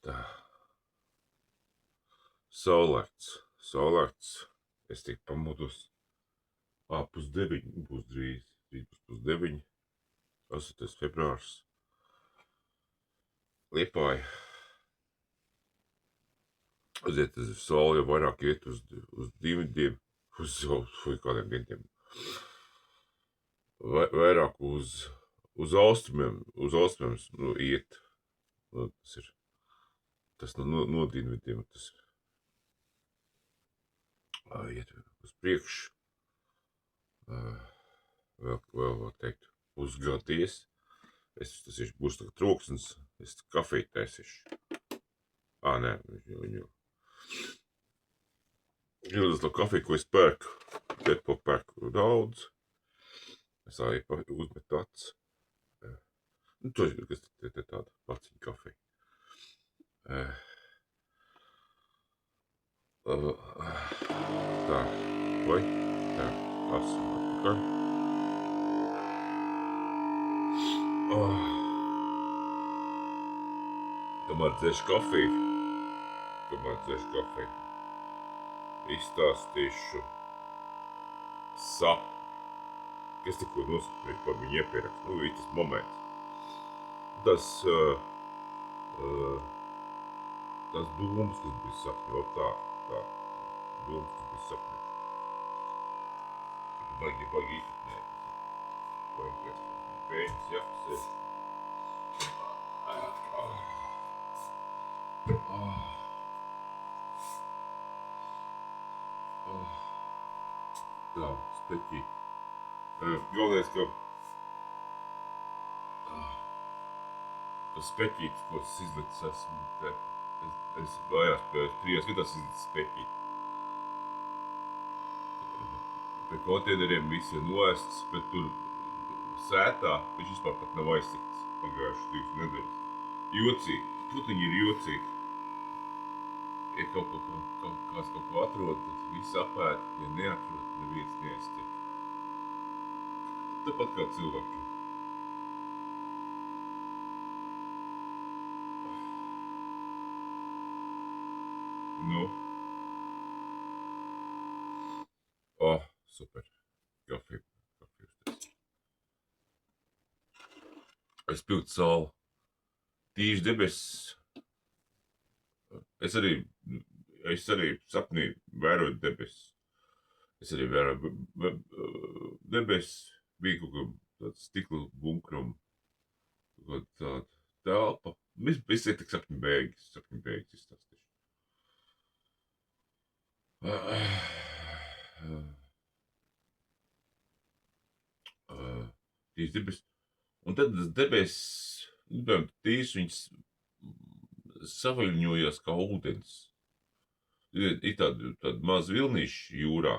Tā. Saulēkts. Es tik pamodus. 8:30 būs drīz. Drīz būs 8:30. 8. februārs. Liepāja. Aiziet uz sauli jau vairāk iet uz dienvidiem. Uz kādiem dienvidiem. Vairāk uz austrumiem. Uz austrumiem iet. Tas ir. Tas no dienvidiem. Tas ir. Iet uz priekšu. Vēl teikt. Uzgāties. Tas būs tagad troksnis. Es kafiju taisīšu. Nē, viņu. Tas to kafiju, ko es pērku. Depo pērku daudz. Es uzmetu acis. To ir, kas te tāda paciņa kafija. Tā. Vai? Tā. Atpakaļ. Kamēr dzēšu kafiju, izstāstīšu sapni, kas tikko nosapņoju, par viņu iepierakstu. Ir tas moments. Tas dūms, kas bija sapņot, tā. Dūms, kas bija sapņot. Baigi īkatnēt. Baigi pēņas jāpasēs. Tā, speķī. Galvenais, ka tas speķītis, ko es izlicis esmu, es vajās pēc 3 vietās izlicis speķīti. Pie konteineriem viss ir noēsts, bet tur sētā viņš vispār pat nav aizsikts pagājuši 2 nedēļas. Jocīgi, putiņi ir jocīgi. Ja kāds kaut ko atrod, tad viss apēd, ja neatrod, neviens neaiztiek. Tāpat kā cilvēki. Nu. Super. Kafiju uztais. Es pildu sauli. Tīši debesis. Es arī sapnī vēroju debesis. Es arī vēroju debesis. Bija kaut kāda stikla bunkrum. Kaut tāda telpa. Viss ir tik sapņu beigas izstāstīšu. Tīši debesis. Un tad debesis, tīši viņas savaļņojās kā ūdens. Ir tāda maza vilnīša jūrā.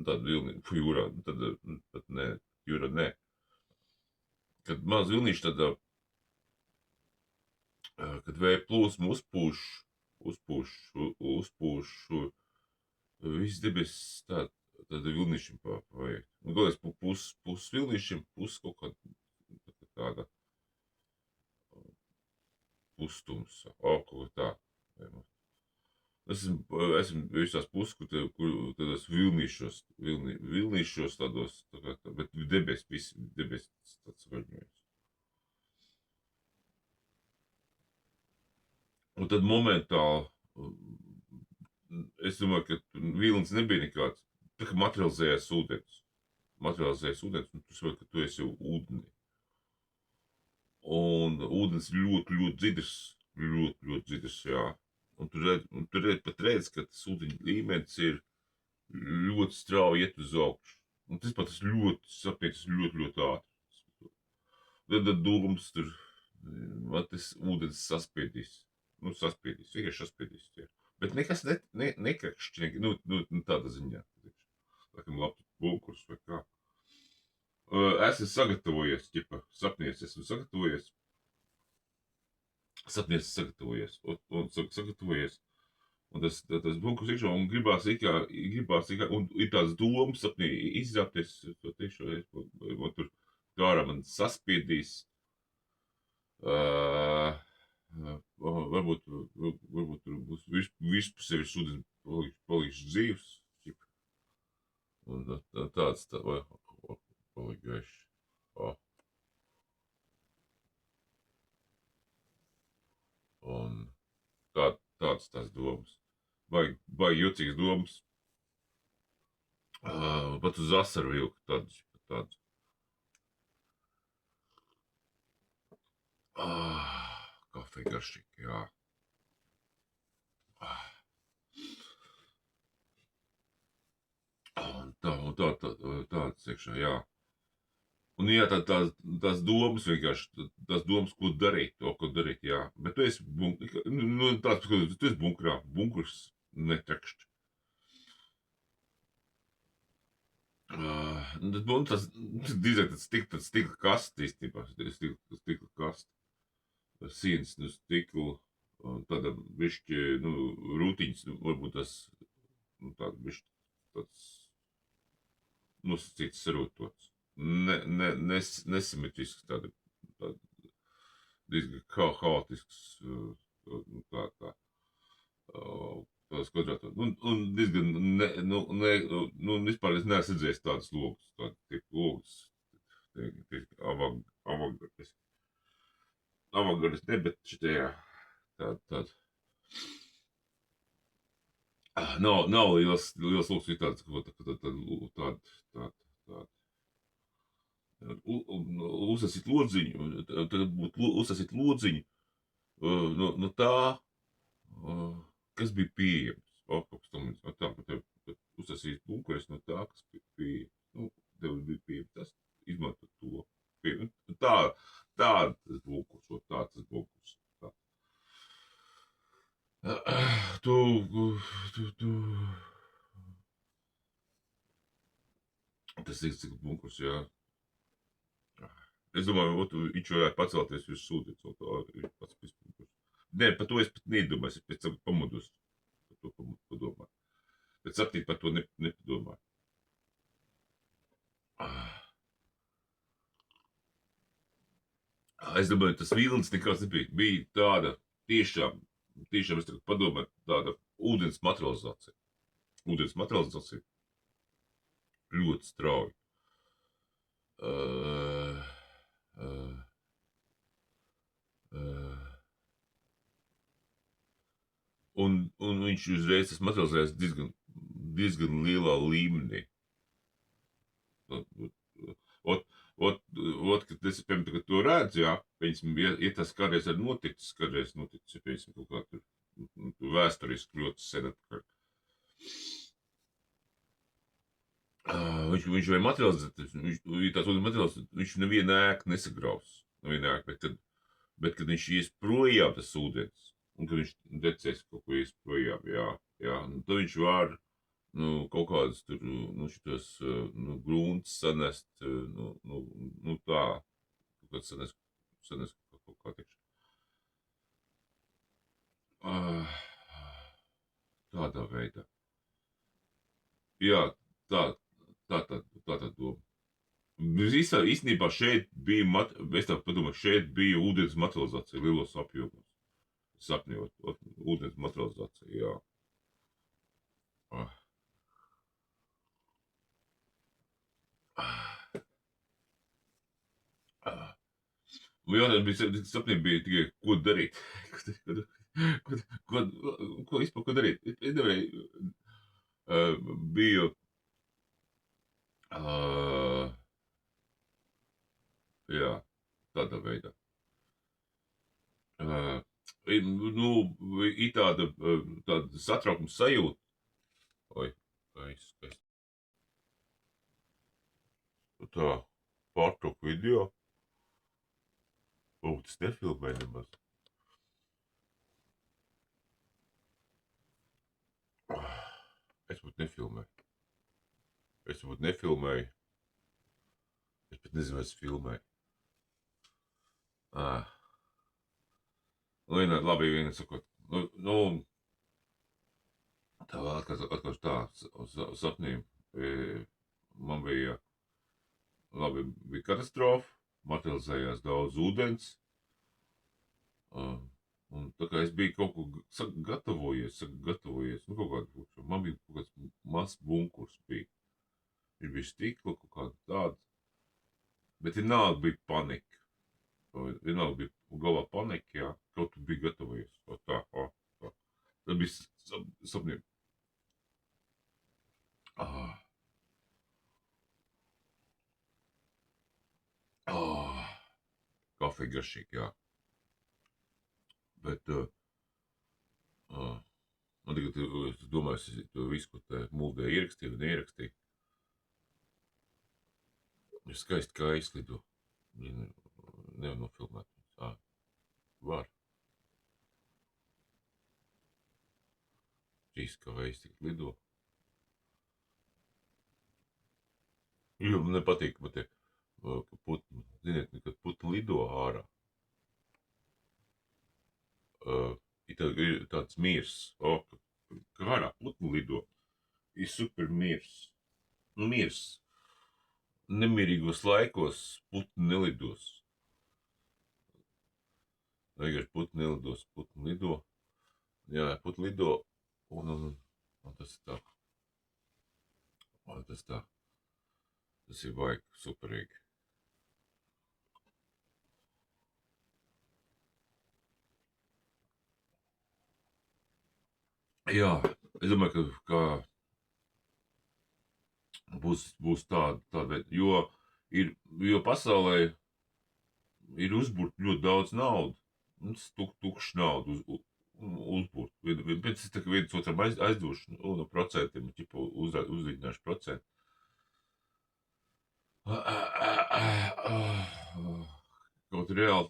Tāda vilnīša jūrā. Tad ne, jūrā ne. Kad maza vilnīša tādā, kad vēja plūsma uzpūš viss debesis tāda vilnīšiem pavajag. Un galvenais pus vilnīšiem, pus kaut kāda tāda pustums, kaut tā. Esmu visās puses, kur tādos vilnīšos tādos, bet debesis tāds vaļņojas. Un tad momentāli, es domāju, ka vilnis nebija nekāds, tā kā materializējās ūdens. Un tu saproti, ka tu esi ūdenī. Un ūdens ļoti dzidrs, jā. Un tur redz, ka tas ūdeņa līmenis ir ļoti strauji iet uz augšu. Un tas pat ļoti ātri. Tad dūms tur, tas ūdens saspiedīs. Vienkārši saspiedīs. Jā. Bet nekas nekakšķi, tāda ziņā. Laikam labs bunkurs vai kā. Esmu sagatavojies, sapnies esmu sagatavojies. Un tas bunkurs iekšā, un gribās ikā, un ir tāds domas sapnī izrāpties, un tur gārā man saspiedīs. varbūt tur būs vispusējušs ūdens palīgs dzīves. Un tāds tā, vai palīg gaišs. Un tāds tās domas. Vai jocīgas domas. Pat uz asaru vilku tāds. Kafija garšīgi, jā. Un tāds iekšā, jā. Un jā, tās domas vienkārši, tās domas, ko darīt, jā. Bet tu esi, tu esi bunkurā, bunkurs netrakšķi. Tas drīzāk tāds stikla kasts īstenībā, stikla kasts. Sienas, stikla, tāda bišķi, rūtiņas, varbūt tas, tāda bišķi, tāds nosacīts sarūtots. Nesimetrisks, tāda diezgan haotisks, tāds kvadrātos. Un diezgan, vispār es neesmu redzējis tādas logus, avangardiski ne, bet šitajā tāda. Nav liels logs, ir tāds, tāda. Uzsasīt lodziņu, tad būtu uzsasīt lodziņu no tā, kas bija pieejams. Tad uzsasīt bunkuris no tā, kas bija pieejams. Tev bija pieejams tas, izmantot to. Tas bunkurs. Tas ir cik bunkurs, jā. Es domāju, viņš varētu pacelties virs ūdens, viņš pats bunkurs. Nē, par to es pat nedomāju, es pēc tam pamodos par to padomāju. Pēc sapnī par to nepadomāju. Es domāju, tas vilnis nekāds nebija. Bija tāda tiešām es tagad padomāju, tāda ūdens materializācija. Ūdens materializācija ļoti strauji. Un viņš uzreiz tas materializējas diezgan lielā līmenī. Kad es, piemēram, to redzu, jā, ja tas kādreiz ir noticis, ja, piemēram, kaut kā tur vēsturiski ļoti sen atpakaļ. Viņš vai materializēties, viņš nevienu ēku nesagraus, bet kad viņš ies projām tas ūdens, un kad viņš decēs kaut ko ies projām, jā, tad viņš var, kaut kādas tur, šitos, grunts sanest, tā, kaut kāds sanest kaut kā tiekš. Tādā veidā. Jā, tā doma. Īstenībā šeit bija, es tā padomāju, šeit bija ūdens materializācija lielos apjomos. Sapņot, ūdens materializācija, jā. Sapnī bija tikai, ko darīt. Ko darīt? Es nevarēju, biju, jā, tādā veidā. Ir tāda satraukuma sajūta. Skaisti. Tā, pārtrauku video. Tas nefilmē nemaz. Es pat nefilmēju. Es pat nezinu, vai es filmēju. Labi, viena sakot. Tā vēl atkal tā sapnī. Man bija katastrofa. Materializējās daudz ūdens, un tā kā es biju kaut ko gatavojies, nu kaut kādu, man bija kaut kāds mazs bunkurs bija. Ir bija stikla kaut kāda tāda, bet vienalga bija panika. Vienalga bija galvā panika, jā, kaut tu biji gatavojies. O tā. Tad bija sapniem. Kafija garšīgi, jā. Bet, man tagad, es domāju, es to visu, ko te mūldē ierakstīju, neierakstīju. Ir skaisti, kā izlido. Nevar nofilmēt. Var. Šīs kā veisti lido. Jo man nepatīk, ka putni, ziniet, kad putni lido ārā. Ir tāds miers, kā ārā putni lido. Ir super miers. Miers. Nemierīgos laikos putni nelidos. Vienkārši putni nelidos, putni lido. Jā, putni lido, un tas ir tā. Tas tā. Tas ir baigi, superīgi. Jā, es domāju, ka būs tāda veida, jo pasaulē ir uzbūrt ļoti daudz naudu. Tukšs naudu uzbūrt. Pēc tā, ka viens otram aizdošu, no procentiem, uzrīdināšu procentu. Kaut reāli,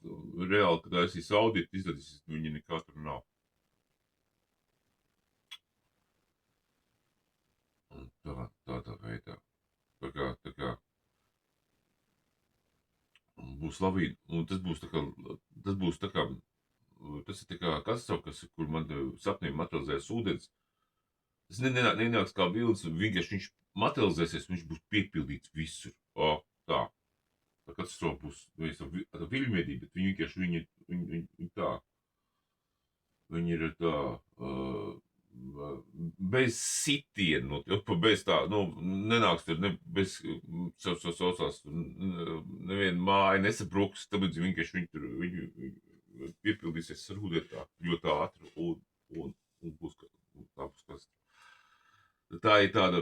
kad aizsīs auditu, izdarīsies, viņi nekā tur nav. Un tādā veidā. Tā kā būs lavīna, un tas ir tā kā katastrofa, kur man sapnī materializējas ūdens. Tas nenāks kā bildes, vienkārši viņš materializēsies, viņš būs piepildīts visur. Tā. Tā katastrofa būs, tā viļņveidība, bet viņi vienkārši, viņi tā. Viņi ir tā, bez sitienu, bez tā, nenāks tur, bez savās, neviena māja nesabruks, tāpēc vienkārši viņi piepildīsies ar ūdeni tā, ļoti ātri, un būs tā būs kas. Tā ir tāda,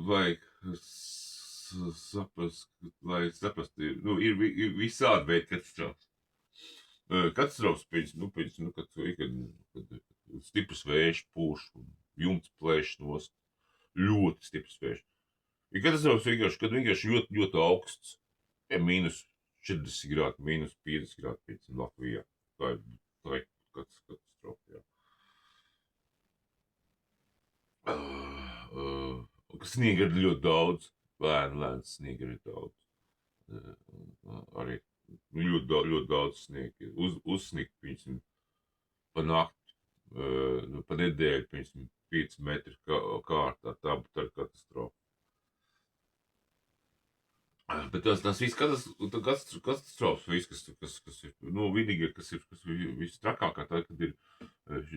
vajag saprast, ir visādi veidi katastrofas. Katastrofas pēc, kad stiprs vējš pūš, jumts plēš nost, ļoti stiprs vējš. Ir katastrofas vienkārši, kad vienkārši ļoti, ļoti augsts, mīnus 40 grādi, mīnus 50 grādi pēc Latvijā. Tā ir katastrofa, jā. Sniega ir ļoti daudz, lēns sniega ir daudz. Arī ļoti daudz sniega. Uzsnigt, piemēram, pa nakti, pa nedēļu, piemēram, 5 metri kārtā, tā būtu katastrofa. Bet tas viss katastrofas, kas ir, vienīgie, kas ir vistrakākā, tā, kad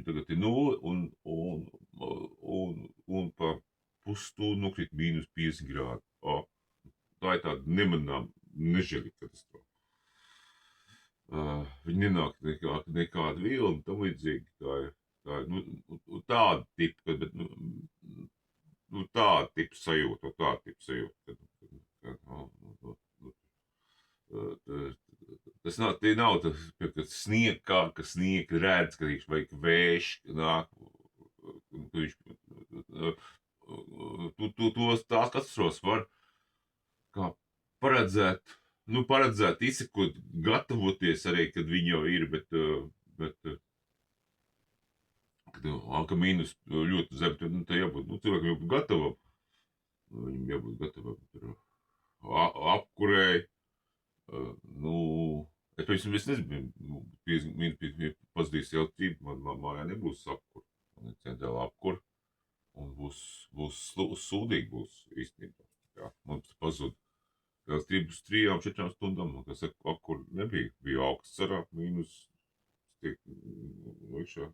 tagad ir 0 un pa pusstundu nokrīt mīnus 50 grādi. Tā ir tāda nemanām, nežēlīga katastrofa. Viņi nenāk nekāda vilna, tam līdzīgi, tāda tipa, bet, tāda tipa sajūta, Tas nav tas, ka sniega redz, ka viņš vajag vējš, nāk, tās katastrofas var kā paredzēt, izsekot, gatavoties arī, kad viņi jau ir, bet ka mīnus ļoti zem, tad jābūt, cilvēkam jābūt gatavam. Viņam jābūt gatavam apkurēji. Es nezinu, pazudīs elektrību, man mājā nebūs apkur. Man ir centrāla apkur, un būs sūdīgi būs īstenībā. Jā, mums pazud elektrību uz 3-4 stundām, kas apkur nebija. Bija augsts sarā, mīnus iekšā.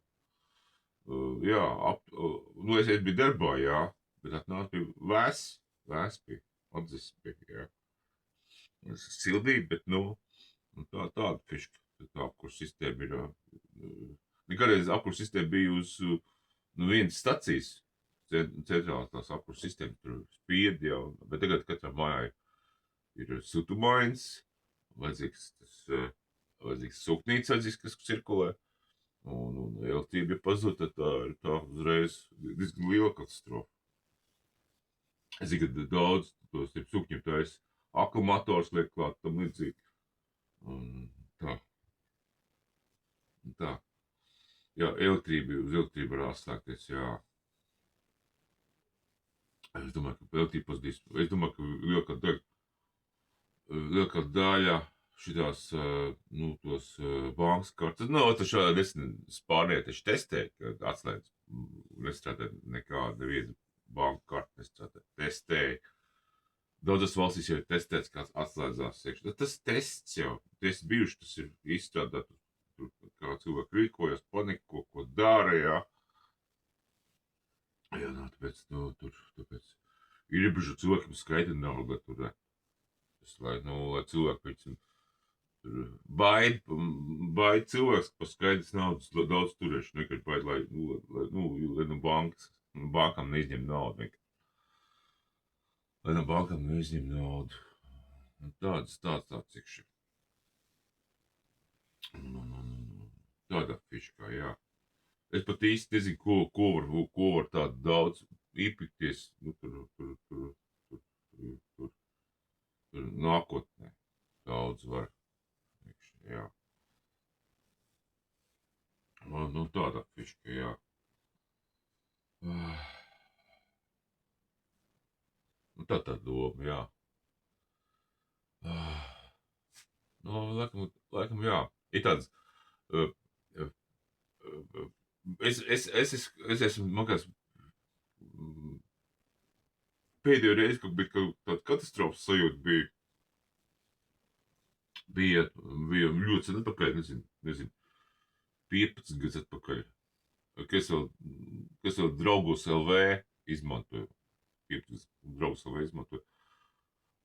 Jā, nu es biju darbā, jā, bet atnāc bija vēs bija, atzis bija, jā. Es sildīju, bet, nu, tāda fiška, tā apkurs sistēma ir, nekādreiz apkurs sistēma bija uz, vienas stacijas, centrālās tās apkurs sistēma, tur spied jau, bet tagad katrā mājā ir siltumains, vajadzīgs sūknīts, kas cirkulē, un elektrība, ja pazūd, tad tā uzreiz diezgan liela katastrofa. Es zinu, ka daudz tos sūkņiem taisa akumulators liek klāt, tam līdzīgi. Un tā. Jā, uz elektrību var atslēgties, jā. Es domāju, ka elektrība pazudīs. Es domāju, ka lielākā daļa šitās, tos bankas kartes, tas šādā Spānijā taču testēja, kad atslēdz, nestrādā neviena banka karta nestrādā. Testēja. Daudzas valstīs jau ir testēts, kāds atslēdzās iekšā. Tas tests jau, tas bijuši, tas ir izstrādāt, kā cilvēki rīkojas, panika, ko dara, jā. Jā, tāpēc ir iepriekš cilvēkiem skaita naudu, lai turētu. Lai cilvēki pēc baid cilvēks par skaitas naudas daudz turēšanu, vienkārši baid, lai bankām neizņem naudu vienkārši. Lai no bankām neizņem naudu. Tāds iekšā. Tādā fiškā, jā. Es pat īsti nezinu, ko var tādu daudz iepikties, tur nākotnē. Daudz var. Jā. Tādā fiškā, jā. Tā doma, jā. Laikam, jā. Ir tāds, es esmu, man kāds, pēdējo reizi, kad bija tāda katastrofas sajūta, bija ļoti sen atpakaļ, nezinu, 15 gadus atpakaļ, kas vēl Draugos LV izmantoju. 15 Draugos LV izmantoju.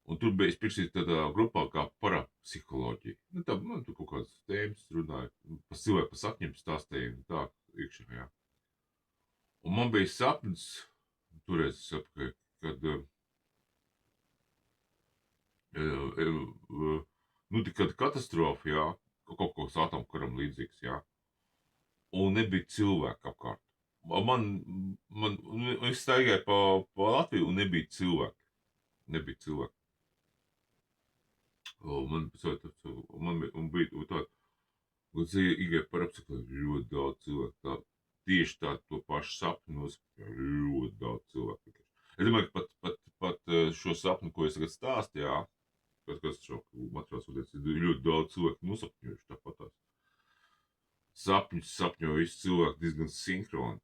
Un tur bija priekšsīt tādā grupā kā parapsiholoģija. Tur kaut kādas tēmas runāja, pa cilvēku, pa sapņiem stāstīja, tā iekšā, jā. Un man bija sapnis, toreiz sapņoju, kad kāda katastrofa, jā, kaut kas atomkaram līdzīgs, jā. Un nebija cilvēku apkārt. Es staigāju pa Latviju un nebija cilvēku. Man bija tāda, un es iegāju parapsiholoģiju, ļoti daudz cilvēku, tieši tādu to pašu sapni nosapņoju, ļoti daudz cilvēku. Es domāju, ka pat šo sapni, ko es tagad stāstu, jā, kas šo materiāls uzdies, ļoti daudz cilvēku nosapņojuši tāpatās. Sapņo visi cilvēki diezgan sinhroni.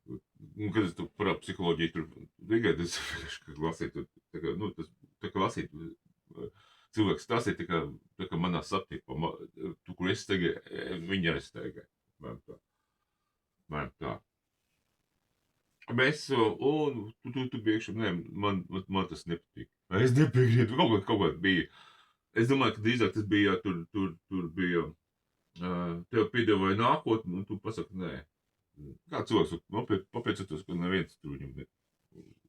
Un, kad es par psiholoģiju tur tikai lasīju, tā kā lasīju, cilvēks stāstīja, tā kā manā sapnī, tu, kur es staigāju, viņi arī staigāja. Man tā. Mēs, tu biekšam, nē, man tas nepatīk. Es nepiekrītu, kaut kā bija. Es domāju, ka drīzāk tas bija, tur bija, tev piedāvāja nākotni, un tu pasaki, nē. Kā cilvēks papiecotos, ka neviens tur viņam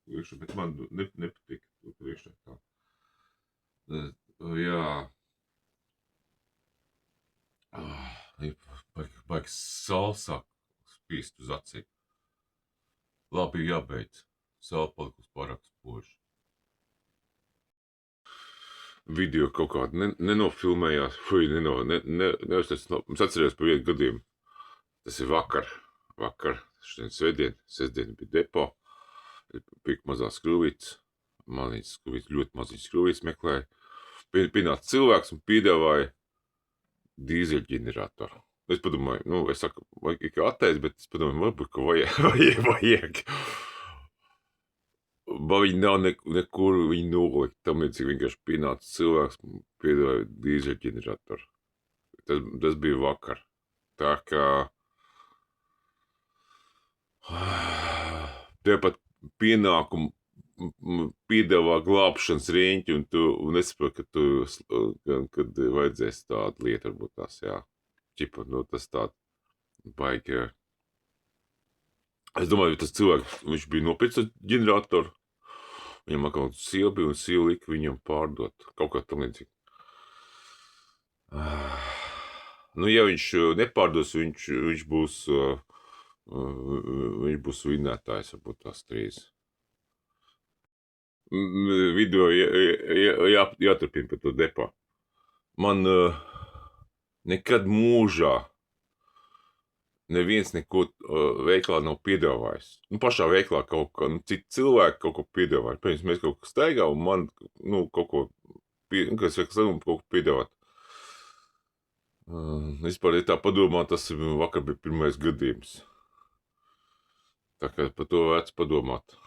iekšā, bet man nepatīk tur iekšā tā. Jā. Baigi salsāk spīst uz acīm. Labi, jābeidz. Sāla palikusi pārāk spoži. Video kaut kāda nenofilmējās. Es atcerējos par vienu gadījumu. Tas ir vakar, šodien sestdien bija depo. Bija mazās skrūvītes, ļoti maziņas skrūvītes meklēja. Pienāca cilvēks un piedāvāja dīzeļģeneratoru. Es padomāju, es saku, vajag kā atteikt, bet es padomāju, varbūt, ka vajag. Viņi nav nekur, viņi nolikt, tam līdzīgi vienkārši pienāca cilvēks un piedāvāja dīzeļģeneratoru. tas bija vakar. Tā kā tev pat pienākumu piedāvā glābšanas riņķi, un tu nesaproti, kad vajadzēs tādu lietu, varbūt tās, jā. Čipa, tas tā baigi. Es domāju, tas cilvēks, viņš bija nopircis ģeneratoru, viņam atkal sieva bija, un sieva lika viņam pārdot. Kaut kā tam līdzīgi. Nu, ja viņš nepārdos, viņš būs vinnētājs, varbūt tās 3. Video jāturpina par to depā. Man nekad mūžā neviens neko veiklā nav piedāvājis. Nu, pašā veiklā kaut kā, citi cilvēki kaut ko piedāvāja. Piemēram, mēs kaut ko staigā, un man, kaut ko piedāvāt. Vispār, ja tā padomā, tas vakar bija pirmais gadījums. Tā kā par to vērts padomāt.